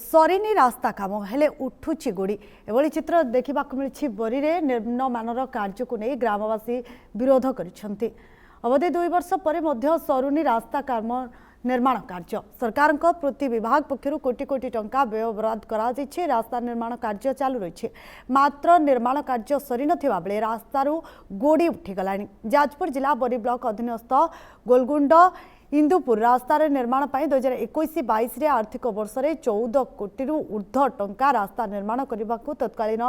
सरीनी रास्ता काम हेले उठुची गोड़ी एभली चित्र देखा मिली बरी में निम्नमानर कार्य को नहीं ग्रामवासी विरोध कर अवधि 2 वर्ष पर सरुनी रास्ता काम निर्माण कार्य सरकार प्रति विभाग पक्षर कोटी कोटी टंका व्यय बराद करा रास्ता निर्माण कार्य चालू रही मात्र निर्माण कार्य सरी नथिबा बेले रास्तारू गोड़ी उठीगला। जाजपुर जिला बरी ब्लॉक अधीनस्थ गोलगुंड इंदुपुर रास्तार निर्माण 2021-22 आर्थिक वर्ष में 14 कोटी ऊर्ध्व टंका रास्ता निर्माण करने को तत्कालीन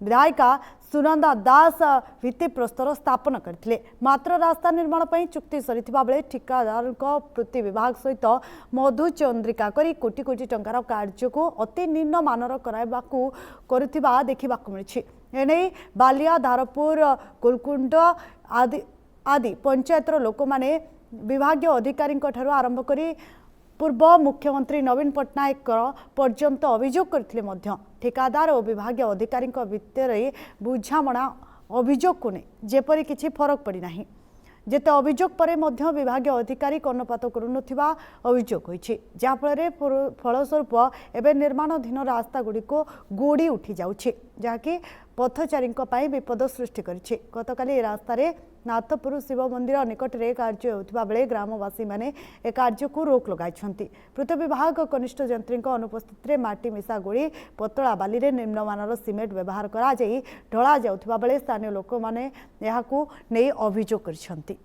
विधायिका सुनंदा दास भित्तिप्रस्तर स्थापन करते मात्र रास्ता निर्माण चुक्ति सरीथिबा बेले ठिकादार प्रति विभाग सहित मधु चंद्रिका करी कोटी कोटी टंकार कार्य को अति निम्न मानर कराइबाकू करुथिबा देखिबाकू मिलिछि। एने बालिया धारपुर गोलकुंड आदि पंचायतर लोक माने विभागीय अधिकारी आरंभ करी पूर्व मुख्यमंत्री नवीन पट्टनायक पर्यंत अभियोग करते ठेकादार और विभागीय अधिकारी भितर बुझामणा अभियोग को नहीं जेपरी किसी फरक पड़ना जेते अभियोग पर विभागीय अधिकारी कर्णपात करुनथिबा अभियोग होइछि जाफଳରେ फलस्वरूप एवं निर्माणाधीन रास्ता गुड़िक गोड़ी उठी जाउछि जहाँकि पथचारी विपद सृष्टि करिछि। गतकाली रास्तार नाथपुर शिव मंदिर निकट में कार्य होता बेले ग्रामवासी मैंने ए कार्य को रोक लगाई पूर्त विभाग कनिष्ठ जंत्री अनुपस्थित माटी मिशा गोड़ी पतला बाली रे निम्नमानर सिमेंट व्यवहार करा जाई ढला जाउथिबा बेले स्थानीय लोक माने एहाकू नै अभियोग करछंती।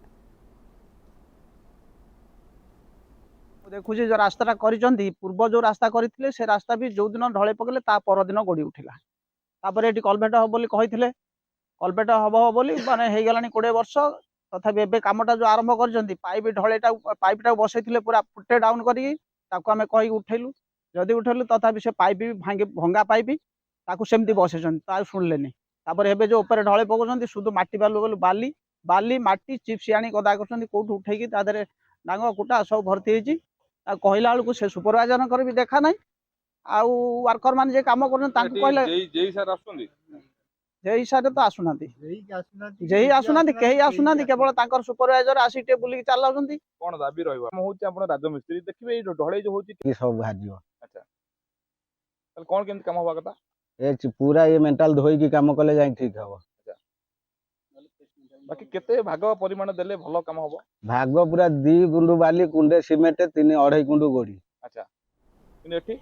देखु जो रास्ता पूर्व जो रास्ता करते से रास्ता भी जो दिन ढले पकड़े ता पर दिन गोड़ी उठिला तापर ये कलभेट हम बोली कही कलभेट हम बोली माने हो गलानी 20 वर्ष तथापि एबे कामटा जो आरंभ कर पाइप ढलेटा पाइपटा बसई पूरा फुटे डाउन करें कही उठेलु जदि उठेलु तथापि से पाइप भी भंगा पाइप ताकू सेमती बसई शुणिले तापर एबे जो ऊपर ढले पकाउछंती शुद्ध माटी बालू बाली बाली माटी चिप्स आनी गदा कर कौटू उठेकी तादे डांग कुटा सब भर्ती होती कहला बेलू से सुपरवाइजर भी देखा ना आउ वर्कर मान जे काम कर जेई सारे तो आसुना जेई आसुना कहीं आसुना केवल सुपरवाइजर आसी बुल चल कौन दाबी राजमिस्त्री देखिए ढले जो होची सब बाहर जीव। अच्छा तल कौन केमती काम होबा कथा ए पूरा ये मेंटल धोई की काम कले जाई ठीक हबो। बाकी केते भाग परिमाण देले भलो काम होबो भाग पूरा 2 गुंडू बाली कुंडे सिमेंट 3 2.5 गुंडू गोड़ी। अच्छा इन एठी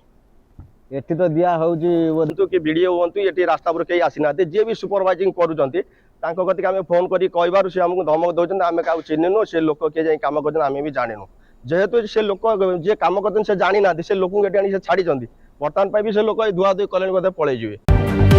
एठी तो दिया होउची कि वीडियो होंतु एठी रास्ता पर कई आसी ना जे भी सुपरवाइजिंग करूचंती तांको कति आमे फोन करी कहबारु से हमको धमक दउछन आमे का चिन्हनु से लोक के जाई काम करछन आमे भी जानिनु जेहेतु से लोक जे काम करछन से जानि ना से लोक एठी आनी से छाडी जंदी वर्तमान पाई भी से लोक धुआ धुई कलेन पळे जिवे।